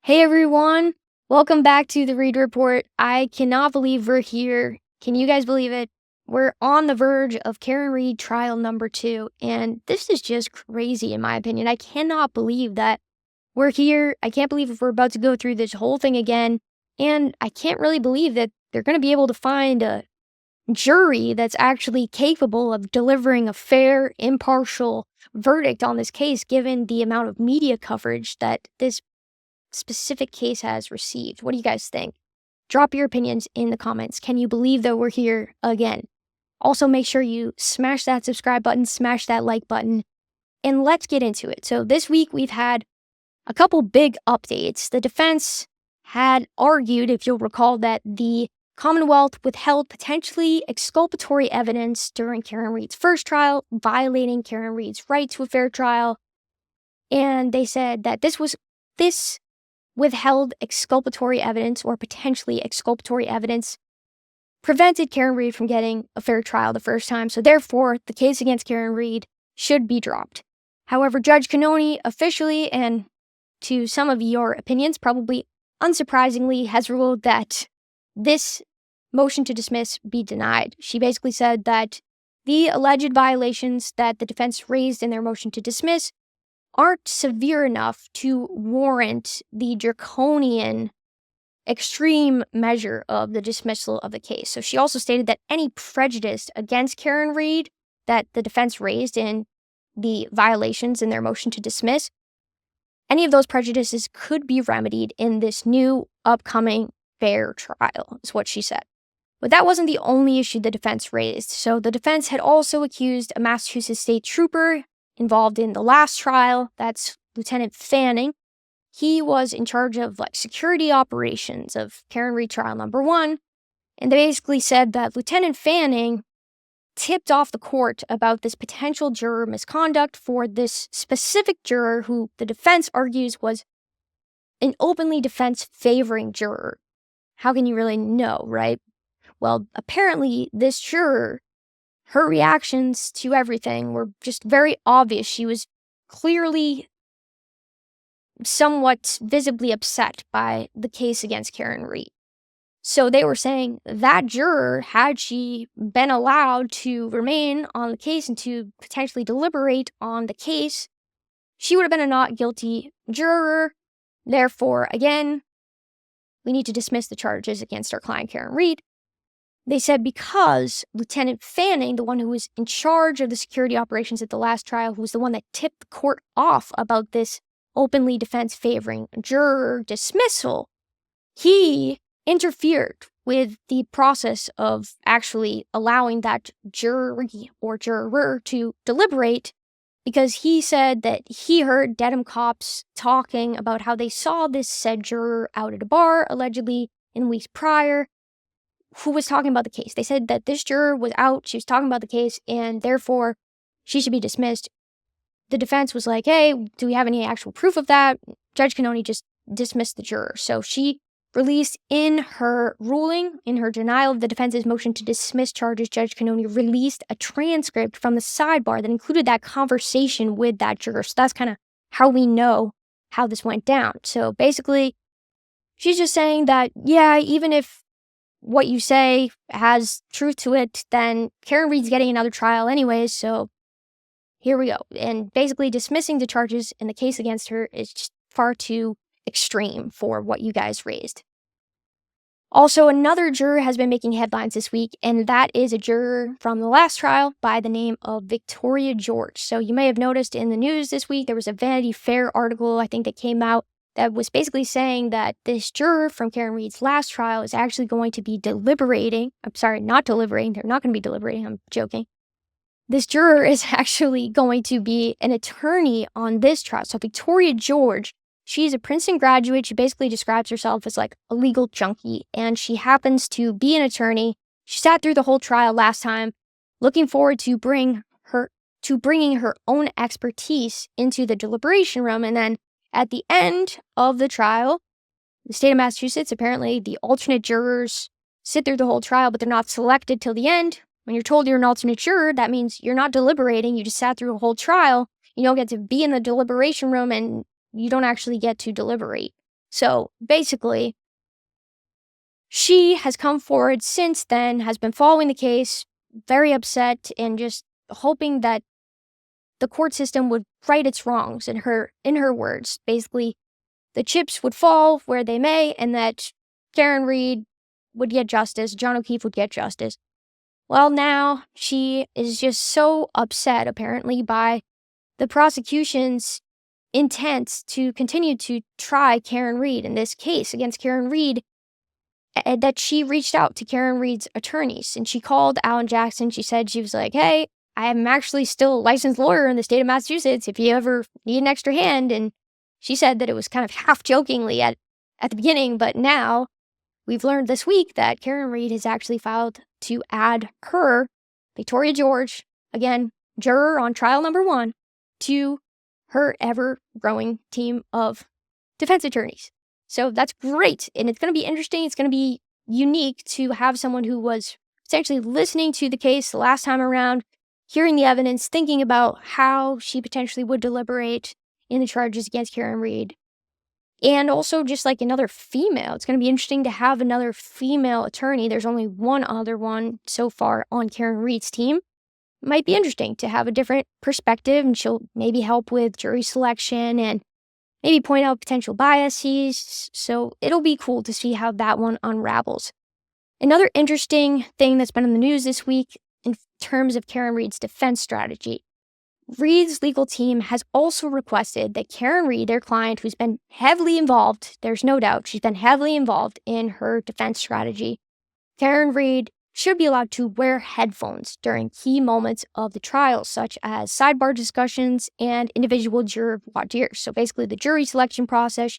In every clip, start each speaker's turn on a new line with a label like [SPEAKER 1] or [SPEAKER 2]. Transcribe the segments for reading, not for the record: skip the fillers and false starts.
[SPEAKER 1] Hey everyone, welcome back to the Read Report. I cannot believe we're here. Can you guys believe it? We're on the verge of Karen Read trial number 2, and this is just crazy in my opinion. I cannot believe that we're here. I can't believe we're about to go through this whole thing again, and I can't really believe that they're going to be able to find a jury that's actually capable of delivering a fair, impartial verdict on this case given the amount of media coverage that this specific case has received. What do you guys think? Drop your opinions in the comments. Can you believe that we're here again? Also, make sure you smash that subscribe button, smash that like button, and let's get into it. So this week we've had a couple big updates. The defense had argued, if you'll recall, that the Commonwealth withheld potentially exculpatory evidence during Karen Read's first trial, violating Karen Read's right to a fair trial. And they said that this withheld exculpatory evidence or potentially exculpatory evidence prevented Karen Read from getting a fair trial the first time, so therefore the case against Karen Read should be dropped. However, Judge Cannone officially, and to some of your opinions, probably unsurprisingly, has ruled that this motion to dismiss be denied. She basically said that the alleged violations that the defense raised in their motion to dismiss aren't severe enough to warrant the draconian extreme measure of the dismissal of the case. So she also stated that any prejudice against Karen Read that the defense raised in the violations in their motion to dismiss, any of those prejudices could be remedied in this new upcoming fair trial, is what she said. But that wasn't the only issue the defense raised. So the defense had also accused a Massachusetts state trooper involved in the last trial, that's Lieutenant Fanning. He was in charge of security operations of Karen Read trial number 1, and they basically said that Lieutenant Fanning tipped off the court about this potential juror misconduct for this specific juror who the defense argues was an openly defense-favoring juror. How can you really know, right? Well, apparently this juror, her reactions to everything were just very obvious. She was clearly somewhat visibly upset by the case against Karen Read. So they were saying that juror, had she been allowed to remain on the case and to potentially deliberate on the case, she would have been a not guilty juror. Therefore, again, we need to dismiss the charges against our client Karen Read. They said because Lieutenant Fanning, the one who was in charge of the security operations at the last trial, who was the one that tipped the court off about this openly defense-favoring juror dismissal, he interfered with the process of actually allowing that jury or juror to deliberate, because he said that he heard Dedham cops talking about how they saw this said juror out at a bar, allegedly in weeks prior, who was talking about the case. They said that this juror was out, she was talking about the case, and therefore she should be dismissed. The defense was like, hey, do we have any actual proof of that? Judge Cannone just dismissed the juror. So she released in her ruling, in her denial of the defense's motion to dismiss charges, Judge Cannone released a transcript from the sidebar that included that conversation with that juror. So that's kind of how we know how this went down. So basically, she's just saying that, yeah, even if what you say has truth to it, then Karen Read's getting another trial anyways, so here we go. And basically dismissing the charges in the case against her is just far too extreme for what you guys raised. Also, another juror has been making headlines this week, and that is a juror from the last trial by the name of Victoria George. So you may have noticed in the news this week, there was a Vanity Fair article, I think, that came out that was basically saying that this juror from Karen Read's last trial is actually going to be deliberating. I'm sorry, not deliberating. They're not going to be deliberating. I'm joking. This juror is actually going to be an attorney on this trial. So Victoria George, she's a Princeton graduate. She basically describes herself as a legal junkie, and she happens to be an attorney. She sat through the whole trial last time, looking forward to bringing her own expertise into the deliberation room, and then at the end of the trial, the state of Massachusetts, apparently the alternate jurors sit through the whole trial, but they're not selected till the end. When you're told you're an alternate juror, that means you're not deliberating. You just sat through a whole trial. You don't get to be in the deliberation room, and you don't actually get to deliberate. So basically, she has come forward since then, has been following the case, very upset, and just hoping that the court system would right its wrongs, in her words. Basically, the chips would fall where they may, and that Karen Read would get justice, John O'Keefe would get justice. Well, now she is just so upset, apparently, by the prosecution's intent to continue to try Karen Read in this case against Karen Read, that she reached out to Karen Read's attorneys, and she called Alan Jackson. She said, she was like, hey, I am actually still a licensed lawyer in the state of Massachusetts if you ever need an extra hand. And she said that it was kind of half jokingly at the beginning, but now we've learned this week that Karen Read has actually filed to add her, Victoria George, again, juror on trial number 1, to her ever-growing team of defense attorneys. So that's great, and it's going to be interesting. It's going to be unique to have someone who was essentially listening to the case the last time around, hearing the evidence, thinking about how she potentially would deliberate in the charges against Karen Read. And also just like another female. It's going to be interesting to have another female attorney. There's only one other one so far on Karen Read's team. It might be interesting to have a different perspective, and she'll maybe help with jury selection and maybe point out potential biases. So it'll be cool to see how that one unravels. Another interesting thing that's been in the news this week in terms of Karen Read's defense strategy. Read's legal team has also requested that Karen Read, their client, who's been heavily involved, there's no doubt, she's been heavily involved in her defense strategy. Karen Read should be allowed to wear headphones during key moments of the trial, such as sidebar discussions and individual juror voir dire. So basically the jury selection process.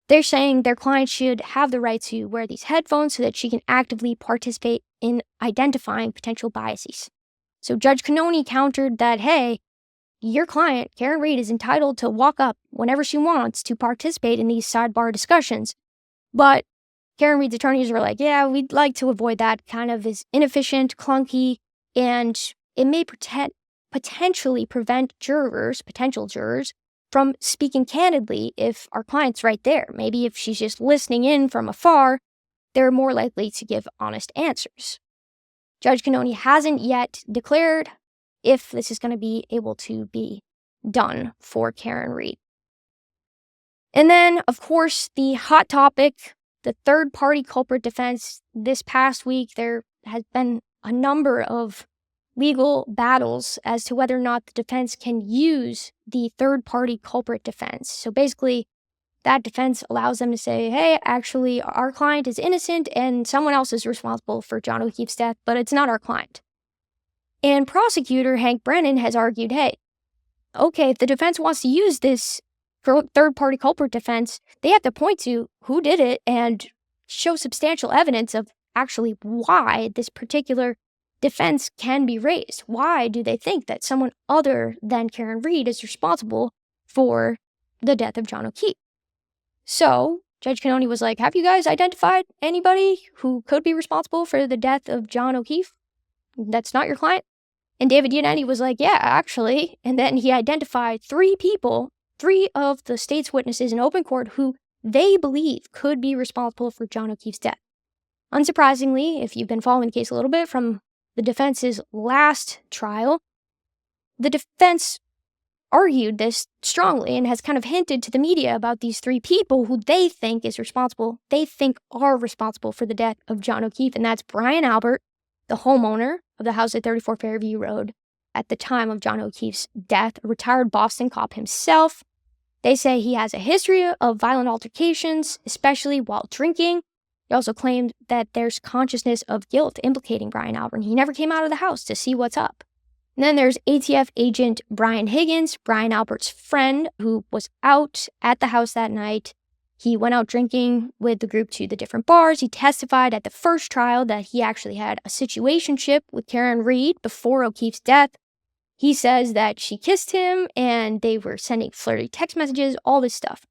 [SPEAKER 1] They're saying their client should have the right to wear these headphones so that she can actively participate in identifying potential biases. So Judge Cannone countered that, hey, your client, Karen Read, is entitled to walk up whenever she wants to participate in these sidebar discussions. But Karen Read's attorneys were like, yeah, we'd like to avoid that. Kind of is inefficient, clunky, and it may potentially prevent potential jurors, from speaking candidly if our client's right there. Maybe if she's just listening in from afar, they're more likely to give honest answers. Judge Cannone hasn't yet declared if this is going to be able to be done for Karen Read. And then, of course, the hot topic, the third-party culprit defense. This past week, there has been a number of legal battles as to whether or not the defense can use the third-party culprit defense. So basically, that defense allows them to say, hey, actually, our client is innocent and someone else is responsible for John O'Keefe's death, but it's not our client. And prosecutor Hank Brennan has argued, hey, okay, if the defense wants to use this third-party culprit defense, they have to point to who did it and show substantial evidence of actually why this particular defense can be raised. Why do they think that someone other than Karen Read is responsible for the death of John O'Keefe? So, Judge Cannone was like, have you guys identified anybody who could be responsible for the death of John O'Keefe that's not your client? And David Yannetti was like, yeah, actually. And then he identified 3 people, 3 of the state's witnesses in open court who they believe could be responsible for John O'Keefe's death. Unsurprisingly, if you've been following the case a little bit from the defense's last trial, the defense argued this strongly and has kind of hinted to the media about these 3 people who they think are responsible for the death of John O'Keefe, and that's Brian Albert, the homeowner of the house at 34 Fairview Road at the time of John O'Keefe's death, a retired Boston cop himself. They say he has a history of violent altercations, especially while drinking. They also claimed that there's consciousness of guilt implicating Brian Albert, and he never came out of the house to see what's up. And then there's ATF agent Brian Higgins, Brian Albert's friend, who was out at the house that night. He went out drinking with the group to the different bars. He testified at the first trial that he actually had a situationship with Karen Read before O'Keefe's death. He says that she kissed him and they were sending flirty text messages, all this stuff.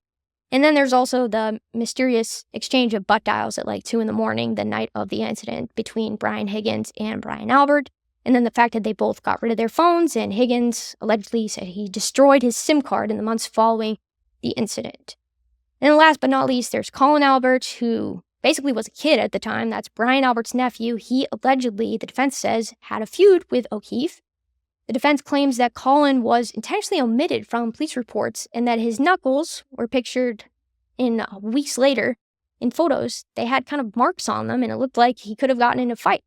[SPEAKER 1] And then there's also the mysterious exchange of butt dials at like 2 a.m. the night of the incident between Brian Higgins and Brian Albert. And then the fact that they both got rid of their phones, and Higgins allegedly said he destroyed his SIM card in the months following the incident. And last but not least, there's Colin Alberts, who basically was a kid at the time. That's Brian Albert's nephew. He allegedly, the defense says, had a feud with O'Keefe. The defense claims that Colin was intentionally omitted from police reports and that his knuckles were pictured in weeks later in photos. They had kind of marks on them, and it looked like he could have gotten in a fight.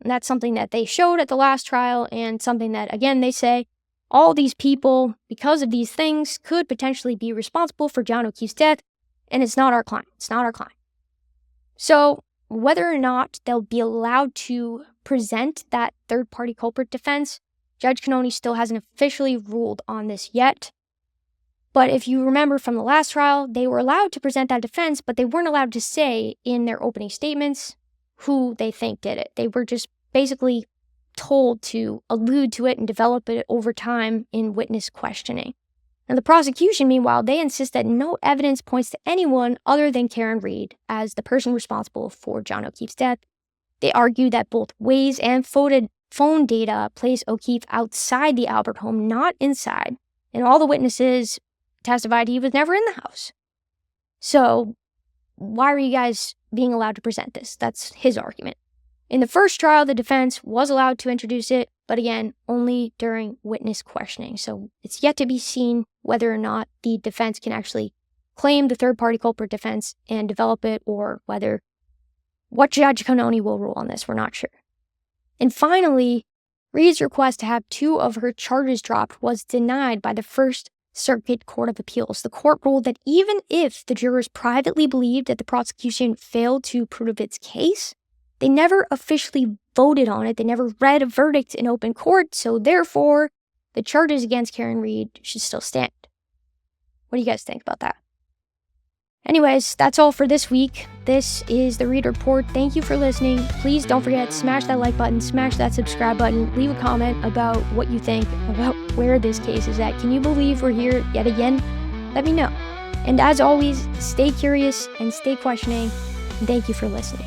[SPEAKER 1] And that's something that they showed at the last trial, and something that, again, they say all these people, because of these things, could potentially be responsible for John O'Keefe's death, and it's not our client. It's not our client. So whether or not they'll be allowed to present that third-party culprit defense, Judge Cannone still hasn't officially ruled on this yet. But if you remember from the last trial, they were allowed to present that defense, but they weren't allowed to say in their opening statements who they think did it. They were just basically told to allude to it and develop it over time in witness questioning. Now, the prosecution, meanwhile, they insist that no evidence points to anyone other than Karen Reed as the person responsible for John O'Keefe's death. They argue that both Waze and phone data place O'Keefe outside the Albert home, not inside, and all the witnesses testified he was never in the house. So, why are you guys being allowed to present this? That's his argument. In the first trial, the defense was allowed to introduce it, but again, only during witness questioning. So it's yet to be seen whether or not the defense can actually claim the third-party culprit defense and develop it, or what Judge Cannone will rule on this. We're not sure. And finally, Reed's request to have 2 of her charges dropped was denied by the First Circuit Court of Appeals. The court ruled that even if the jurors privately believed that the prosecution failed to prove its case, they never officially voted on it. They never read a verdict in open court, so therefore, the charges against Karen Reed should still stand. What do you guys think about that? Anyways, that's all for this week. This is the Reed Report. Thank you for listening. Please don't forget to smash that like button, smash that subscribe button, leave a comment about what you think about where this case is at. Can you believe we're here yet again? Let me know. And as always, stay curious and stay questioning. And thank you for listening.